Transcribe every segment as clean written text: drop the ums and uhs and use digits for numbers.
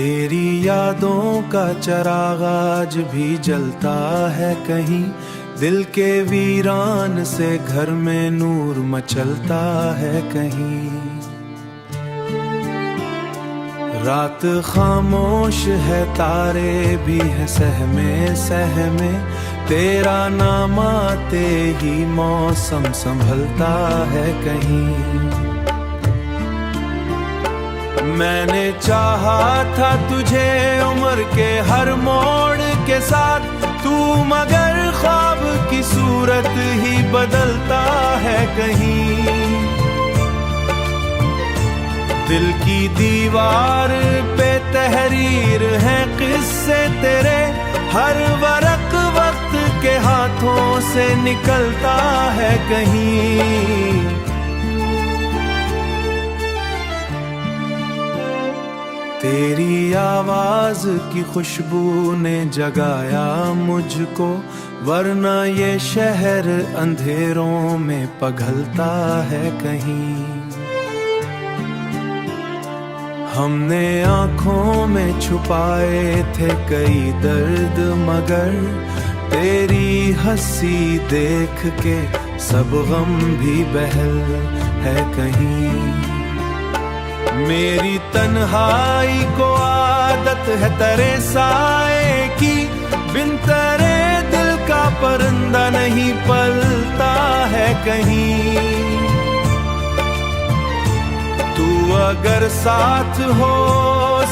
तेरी यादों का चिराग आज भी जलता है कहीं, दिल के वीरान से घर में नूर मचलता है कहीं। रात खामोश है, तारे भी है सहमे सहमे, तेरा नाम आते ही मौसम संभलता है कहीं। मैंने चाहा था तुझे उम्र के हर मोड़ के साथ, तू मगर ख्वाब की सूरत ही बदलता है कहीं। दिल की दीवार पे तहरीर है किस्से तेरे, हर वरक वक्त के हाथों से निकलता है कहीं। तेरी आवाज की खुशबू ने जगाया मुझको, वरना ये शहर अंधेरों में पिघलता है कहीं। हमने आँखों में छुपाए थे कई दर्द, मगर तेरी हंसी देख के सब गम भी बहल है कहीं। मेरी तन्हाई को आदत है तेरे साए की, बिन तेरे दिल का परिंदा नहीं पलता है कहीं। तू अगर साथ हो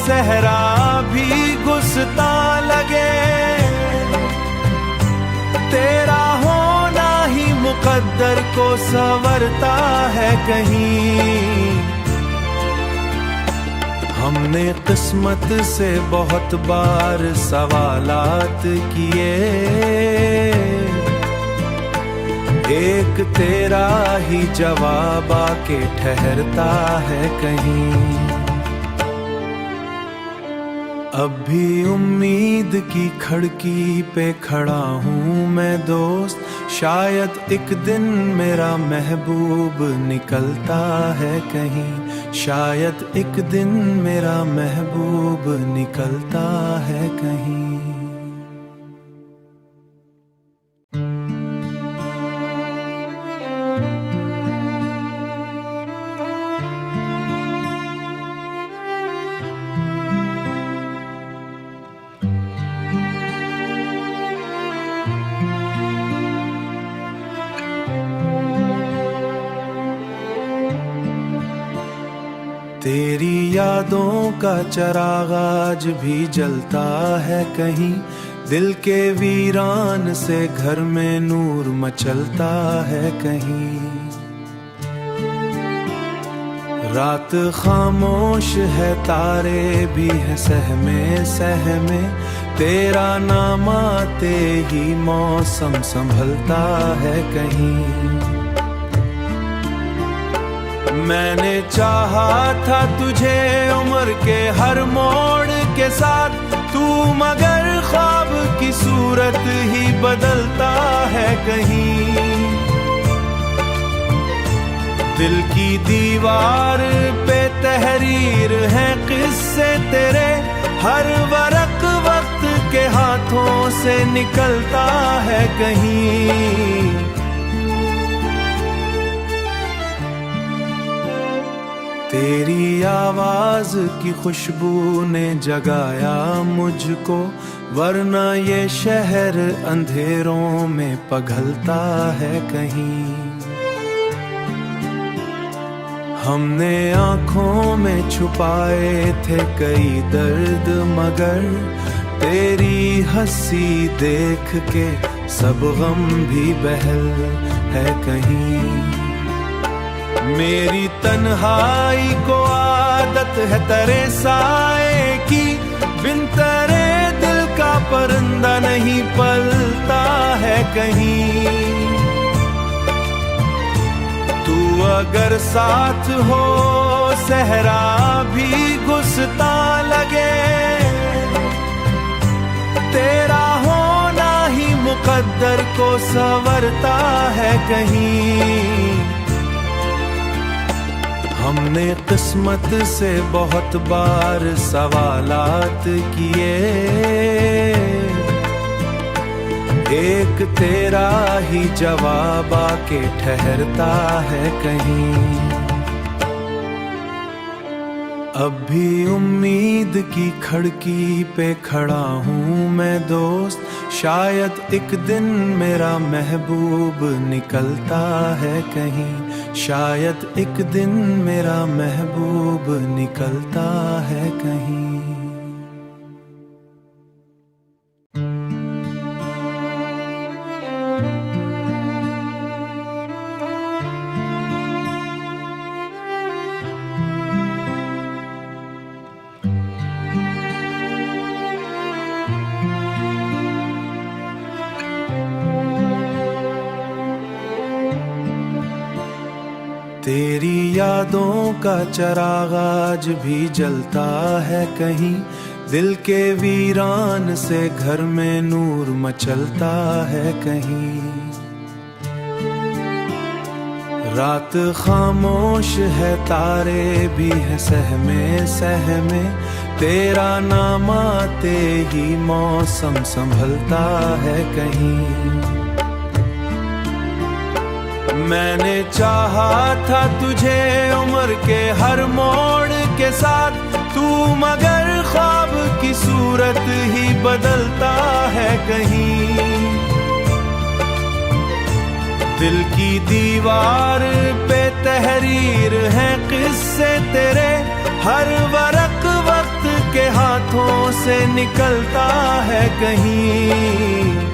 सहरा भी घुसता लगे, तेरा होना ही मुकद्दर को संवरता है कहीं। हमने किस्मत से बहुत बार सवालात किए, एक तेरा ही जवाब आके ठहरता है कहीं। अब भी उम्मीद की खिड़की पे खड़ा हूँ मैं दोस्त, शायद एक दिन मेरा महबूब निकलता है कहीं। शायद एक दिन मेरा महबूब निकलता है कहीं। तेरी यादों का चिराग आज भी जलता है कहीं, दिल के वीरान से घर में नूर मचलता है कहीं। रात खामोश है, तारे भी है सहमे सहमे, तेरा नाम आते ही मौसम संभलता है कहीं। मैंने चाहा था तुझे उम्र के हर मोड़ के साथ, तू मगर ख्वाब की सूरत ही बदलता है कहीं। दिल की दीवार पे तहरीर है किस्से तेरे, हर वरक वक्त के हाथों से निकलता है कहीं। तेरी आवाज की खुशबू ने जगाया मुझको, वरना ये शहर अंधेरों में पिघलता है कहीं। हमने आँखों में छुपाए थे कई दर्द, मगर तेरी हंसी देख के सब गम भी बहल है कहीं। मेरी तन्हाई को आदत है तेरे साए की, बिन तेरे दिल का परिंदा नहीं पलता है कहीं। तू अगर साथ हो सहरा भी घुसता लगे, तेरा होना ही मुकद्दर को संवरता है कहीं। हमने किस्मत से बहुत बार सवालात किए, एक तेरा ही जवाब आके ठहरता है कहीं। अब भी उम्मीद की खिड़की पे खड़ा हूँ मैं दोस्त, शायद एक दिन मेरा महबूब निकलता है कहीं, शायद एक दिन मेरा महबूब निकलता है कहीं। तेरी यादों का चिराग आज भी जलता है कहीं, दिल के वीरान से घर में नूर मचलता है कहीं। रात खामोश है, तारे भी है सहमे सहमे, तेरा नाम आते ही मौसम संभलता है कहीं। मैंने चाहा था तुझे उम्र के हर मोड़ के साथ, तू मगर ख्वाब की सूरत ही बदलता है कहीं। दिल की दीवार पे तहरीर है किस्से तेरे, हर वरक वक्त के हाथों से निकलता है कहीं।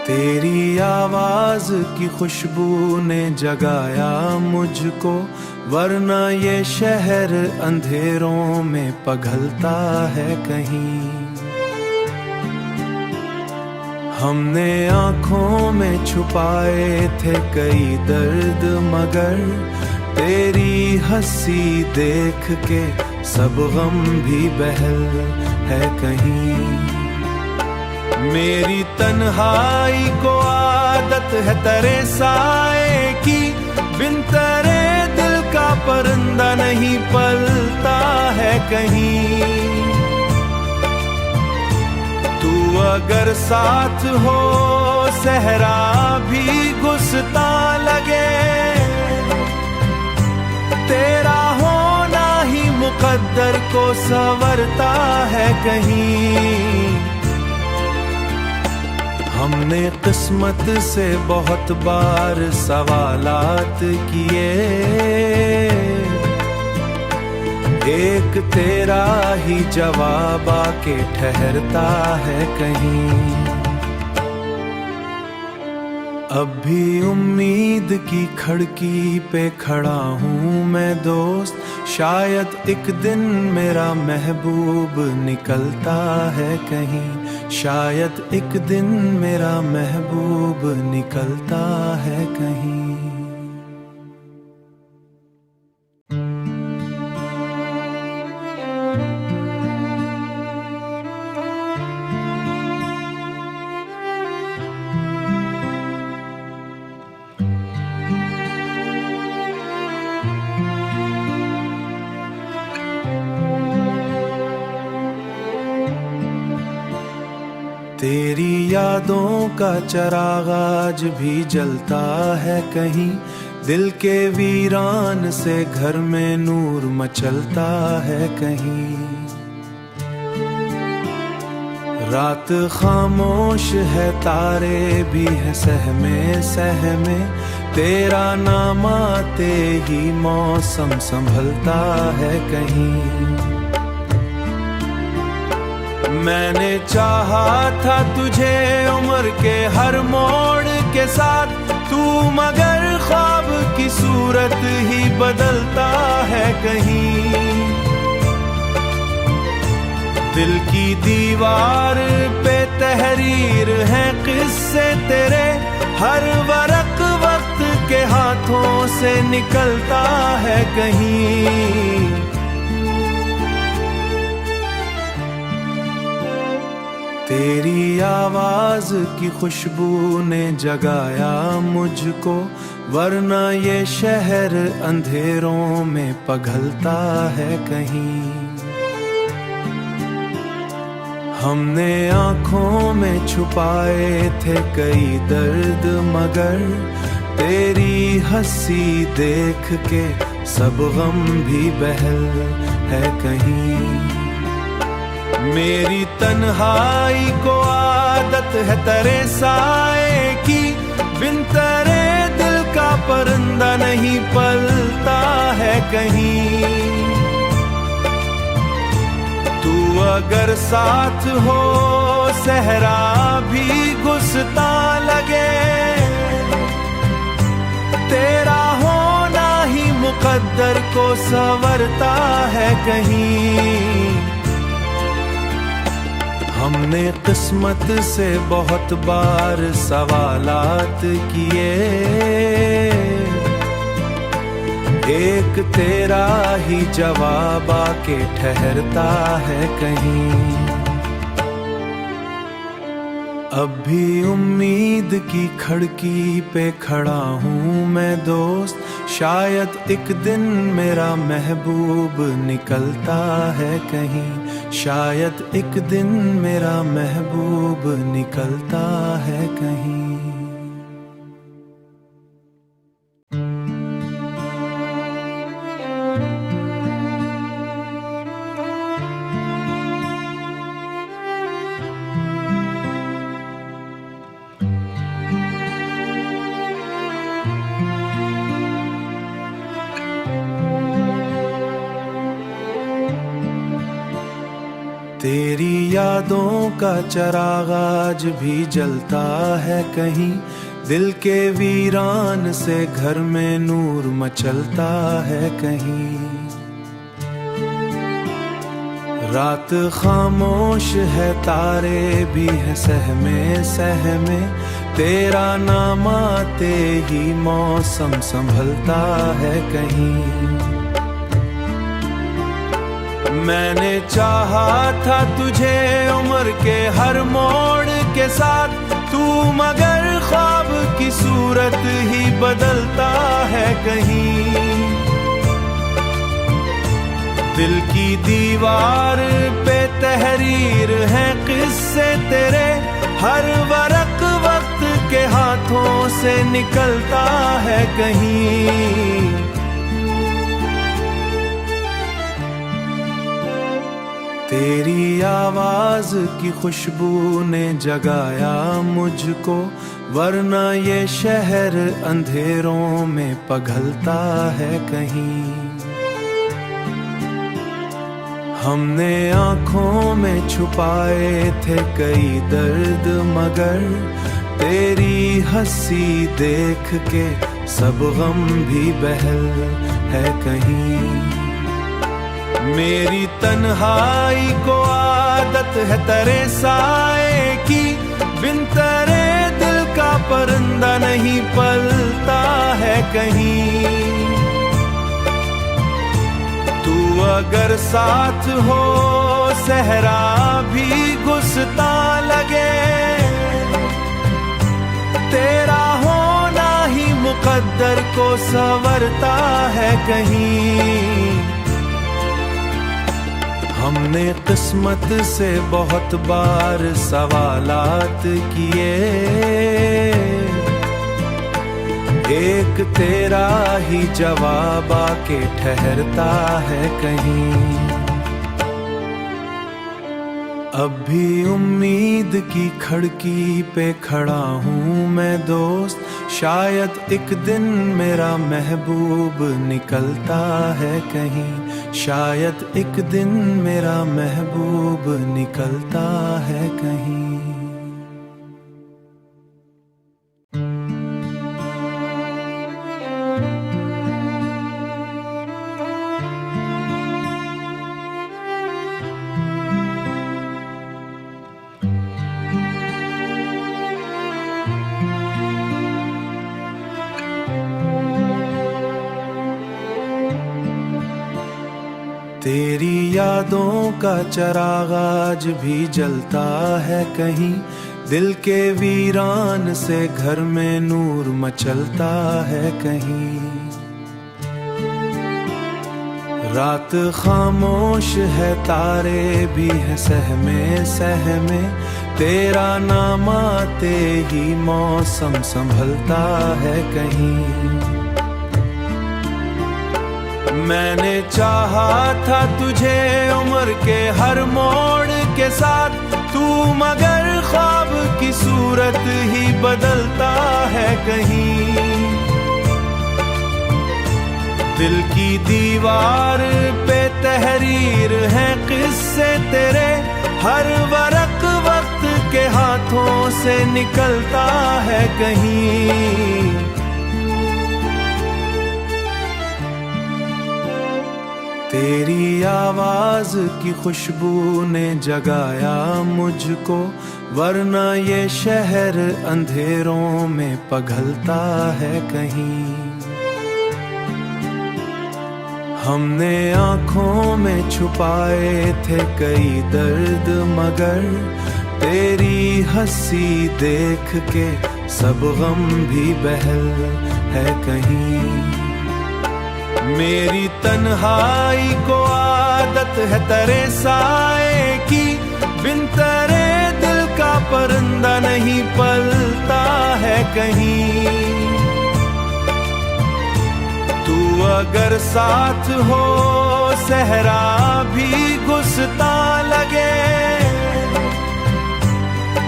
तेरी आवाज की खुशबू ने जगाया मुझको, वरना ये शहर अंधेरों में पिघलता है कहीं। हमने आँखों में छुपाए थे कई दर्द, मगर तेरी हंसी देख के सब गम भी बहल है कहीं। मेरी तन्हाई को आदत है तेरे साए की, बिन तेरे दिल का परिंदा नहीं पलता है कहीं। तू अगर साथ हो सहरा भी घुसता लगे, तेरा होना ही मुकद्दर को संवरता है कहीं। हमने किस्मत से बहुत बार सवालात किए, एक तेरा ही जवाब आके ठहरता है कहीं। अब भी उम्मीद की खिड़की पे खड़ा हूँ मैं दोस्त, शायद एक दिन मेरा महबूब निकलता है कहीं, शायद एक दिन मेरा महबूब निकलता है कहीं। तेरी यादों का चिराग आज भी जलता है कहीं, दिल के वीरान से घर में नूर मचलता है कहीं। रात खामोश है, तारे भी है सहमे सहमे, तेरा नाम आते ही मौसम संभलता है कहीं। मैंने चाहा था तुझे उम्र के हर मोड़ के साथ, तू मगर ख्वाब की सूरत ही बदलता है कहीं। दिल की दीवार पे तहरीर है किस्से तेरे, हर वरक वक्त के हाथों से निकलता है कहीं। तेरी आवाज की खुशबू ने जगाया मुझको, वरना ये शहर अंधेरों में पघलता है कहीं। हमने आँखों में छुपाए थे कई दर्द, मगर तेरी हंसी देख के सब गम भी बहल है कहीं। मेरी तन्हाई को आदत है तेरे साए की, बिन तेरे दिल का परिंदा नहीं पलता है कहीं। तू अगर साथ हो सहरा भी घुसता लगे, तेरा होना ही मुकद्दर को संवरता है कहीं। हमने किस्मत से बहुत बार सवालात किए, एक तेरा ही जवाब आके ठहरता है कहीं। अब भी उम्मीद की खिड़की पे खड़ा हूँ मैं दोस्त, शायद एक दिन मेरा महबूब निकलता है कहीं। शायद एक दिन मेरा महबूब निकलता है कहीं। तेरी यादों का चिराग आज भी जलता है कहीं, दिल के वीरान से घर में नूर मचलता है कहीं। रात खामोश है, तारे भी है सहमे सहमे, तेरा नाम आते ही मौसम संभलता है कहीं। मैंने चाहा था तुझे उम्र के हर मोड़ के साथ, तू मगर ख्वाब की सूरत ही बदलता है कहीं। दिल की दीवार पे तहरीर है किस्से तेरे, हर वरक वक्त के हाथों से निकलता है कहीं। तेरी आवाज की खुशबू ने जगाया मुझको, वरना ये शहर अंधेरों में पघलता है कहीं। हमने आँखों में छुपाए थे कई दर्द, मगर तेरी हंसी देख के सब गम भी बहल है कहीं। मेरी तन्हाई को आदत है तेरे साए की, बिन तेरे दिल का परिंदा नहीं पलता है कहीं। तू अगर साथ हो सहरा भी घुसता लगे, तेरा होना ही मुकद्दर को संवरता है कहीं। हमने किस्मत से बहुत बार सवालात किए, एक तेरा ही जवाब आके ठहरता है कहीं। अब भी उम्मीद की खिड़की पे खड़ा हूँ मैं दोस्त, शायद एक दिन मेरा महबूब निकलता है कहीं। शायद एक दिन मेरा महबूब निकलता है कहीं। तेरी यादों का चिराग आज भी जलता है कहीं, दिल के वीरान से घर में नूर मचलता है कहीं। रात खामोश है, तारे भी हैं सहमे सहमे, तेरा नाम आते ही मौसम संभलता है कहीं। मैंने चाहा था तुझे उम्र के हर मोड़ के साथ, तू मगर ख्वाब की सूरत ही बदलता है कहीं। दिल की दीवार पे तहरीर है किस्से तेरे, हर वरक वक्त के हाथों से निकलता है कहीं। तेरी आवाज की खुशबू ने जगाया मुझको, वरना ये शहर अंधेरों में पघलता है कहीं। हमने आँखों में छुपाए थे कई दर्द, मगर तेरी हंसी देख के सब गम भी बहल है कहीं। मेरी तन्हाई को आदत है तेरे साए की, बिन तेरे दिल का परिंदा नहीं पलता है कहीं। तू अगर साथ हो सहरा भी घुसता लगे,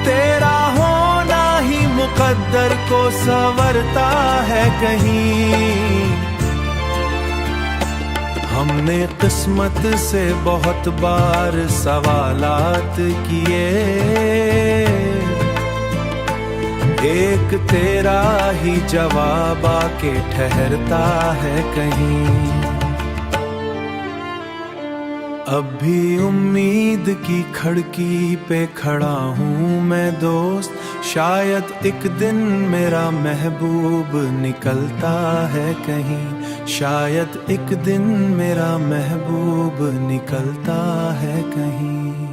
तेरा होना ही मुकद्दर को संवरता है कहीं। हमने किस्मत से बहुत बार सवालात किए, एक तेरा ही जवाब आके ठहरता है कहीं। अब भी उम्मीद की खिड़की पे खड़ा हूँ मैं दोस्त, शायद एक दिन मेरा महबूब निकलता है कहीं। शायद एक दिन मेरा महबूब निकलता है कहीं।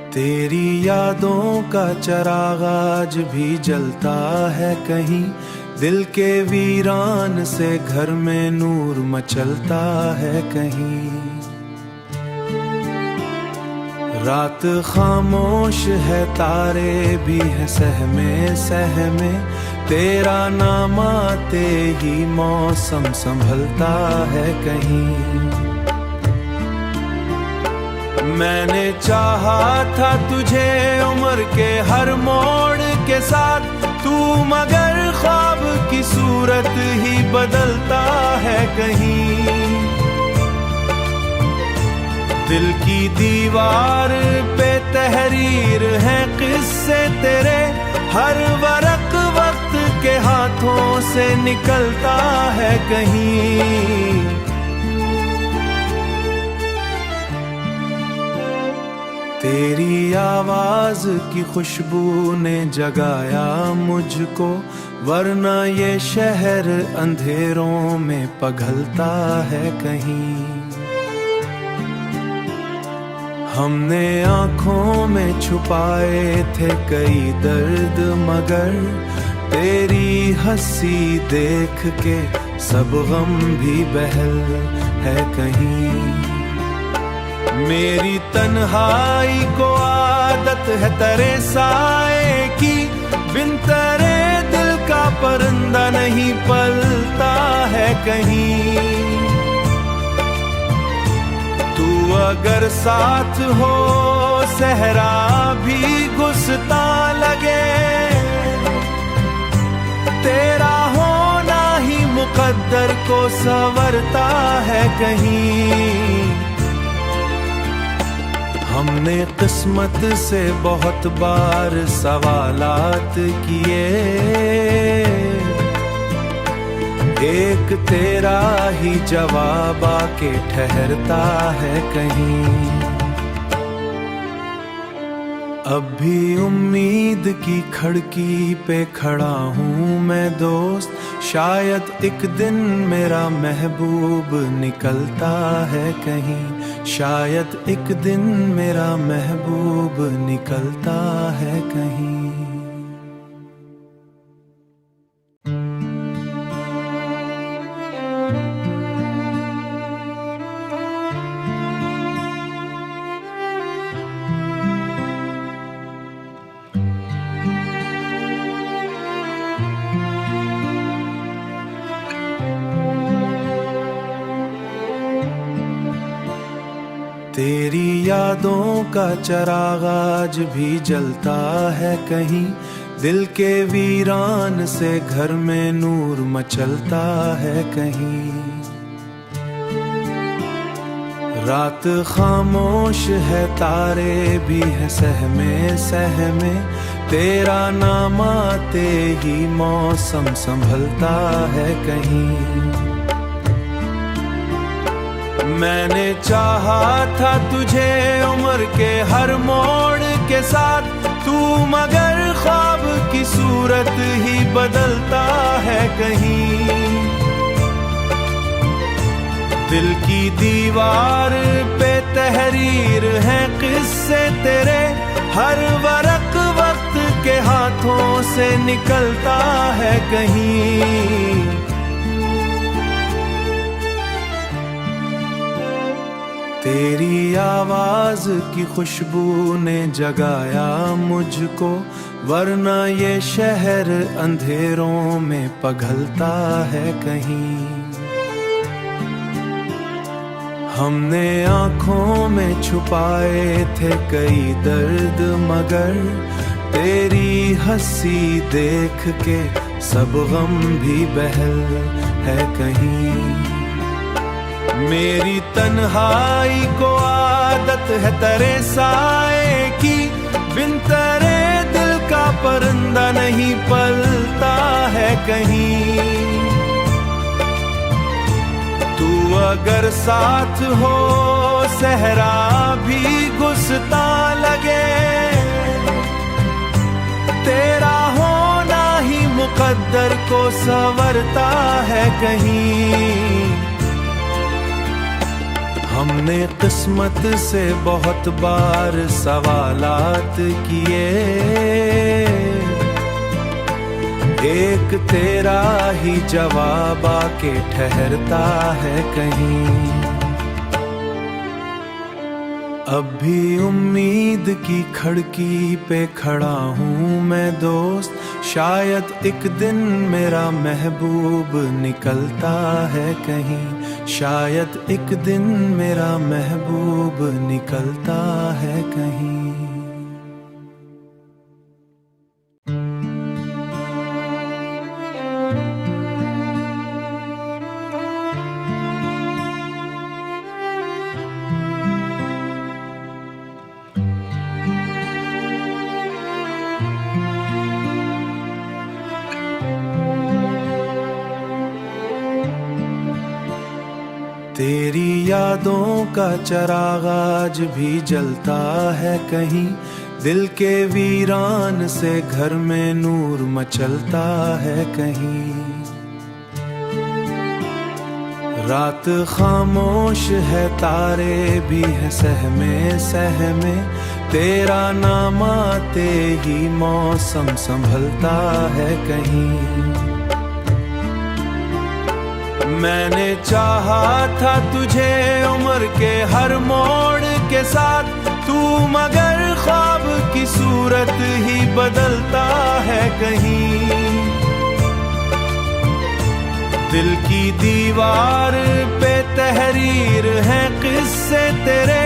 तेरी यादों का चिराग आज भी जलता है कहीं, दिल के वीरान से घर में नूर मचलता है कहीं। रात खामोश है, तारे भी हैं सहमे सहमे, तेरा नाम आते ही मौसम संभलता है कहीं। मैंने चाहा था तुझे उम्र के हर मोड़ के साथ, तू मगर ख्वाब की सूरत ही बदलता है कहीं। दिल की दीवार पे तहरीर है किस्से तेरे, हर वरक वक्त के हाथों से निकलता है कहीं। तेरी आवाज की खुशबू ने जगाया मुझको, वरना ये शहर अंधेरों में पघलता है कहीं। हमने आँखों में छुपाए थे कई दर्द, मगर तेरी हंसी देख के सब गम भी बहल है कहीं। मेरी तन्हाई को आदत है तेरे साए की, बिन तेरे दिल का परिंदा नहीं पलता है कहीं। तू अगर साथ हो सहरा भी घुसता लगे, तेरा होना ही मुकद्दर को संवरता है कहीं। हमने किस्मत से बहुत बार सवालात किए, एक तेरा ही जवाब आके ठहरता है कहीं। अब भी उम्मीद की खिड़की पे खड़ा हूँ मैं दोस्त, शायद एक दिन मेरा महबूब निकलता है कहीं, शायद एक दिन मेरा महबूब निकलता है कहीं। तेरी यादों का चिराग आज भी जलता है कहीं, दिल के वीरान से घर में नूर मचलता है कहीं। रात खामोश है, तारे भी हैं सहमे सहमे, तेरा नाम आते ही मौसम संभलता है कहीं। मैंने चाहा था तुझे उम्र के हर मोड़ के साथ, तू मगर ख्वाब की सूरत ही बदलता है कहीं। दिल की दीवार पे तहरीर है किस्से तेरे, हर वरक वक्त के हाथों से निकलता है कहीं। तेरी आवाज की खुशबू ने जगाया मुझको, वरना ये शहर अंधेरों में पिघलता है कहीं। हमने आँखों में छुपाए थे कई दर्द, मगर तेरी हंसी देख के सब गम भी बहल है कहीं। मेरी तन्हाई को आदत है तेरे साए की, बिन तेरे दिल का परिंदा नहीं पलता है कहीं। तू अगर साथ हो सहरा भी घुसता लगे, तेरा होना ही मुकद्दर को संवरता है कहीं। हमने किस्मत से बहुत बार सवालात किए, एक तेरा ही जवाब आके ठहरता है कहीं। अब भी उम्मीद की खिड़की पे खड़ा हूँ मैं दोस्त, शायद एक दिन मेरा महबूब निकलता है कहीं, शायद एक दिन मेरा महबूब निकलता है कहीं। तेरी यादों का चिराग आज भी जलता है कहीं, दिल के वीरान से घर में नूर मचलता है कहीं। रात खामोश है, तारे भी हैं सहमे सहमे, तेरा नाम आते ही मौसम संभलता है कहीं। मैंने चाहा था तुझे उम्र के हर मोड़ के साथ, तू मगर ख्वाब की सूरत ही बदलता है कहीं। दिल की दीवार पे तहरीर है किस्से तेरे,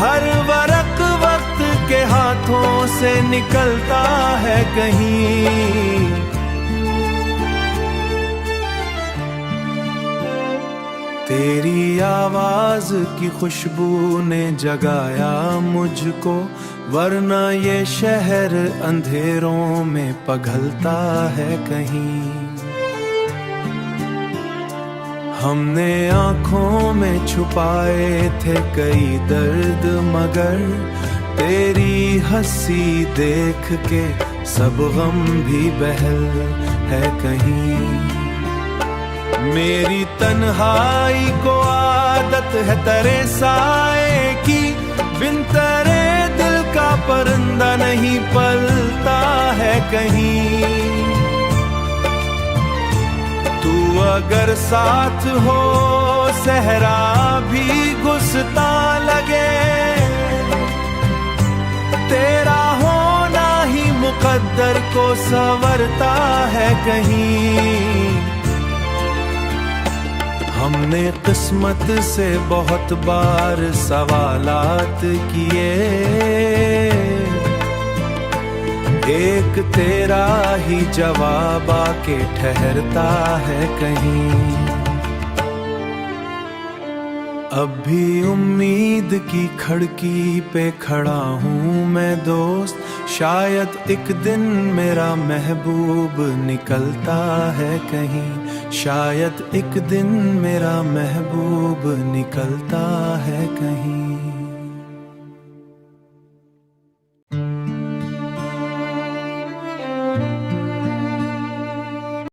हर वरक वक्त के हाथों से निकलता है कहीं। तेरी आवाज की खुशबू ने जगाया मुझको, वरना ये शहर अंधेरों में पघलता है कहीं। हमने आँखों में छुपाए थे कई दर्द, मगर तेरी हंसी देख के सब गम भी बहल है कहीं। मेरी तन्हाई को आदत है तेरे साए की, बिन तेरे दिल का परिंदा नहीं पलता है कहीं। तू अगर साथ हो सहरा भी घुसता लगे, तेरा होना ही मुकद्दर को संवरता है कहीं। हमने किस्मत से बहुत बार सवालात किए, एक तेरा ही जवाब आके ठहरता है कहीं। अब भी उम्मीद की खिड़की पे खड़ा हूँ मैं दोस्त, शायद एक दिन मेरा महबूब निकलता है कहीं। शायद एक दिन मेरा महबूब निकलता है कहीं।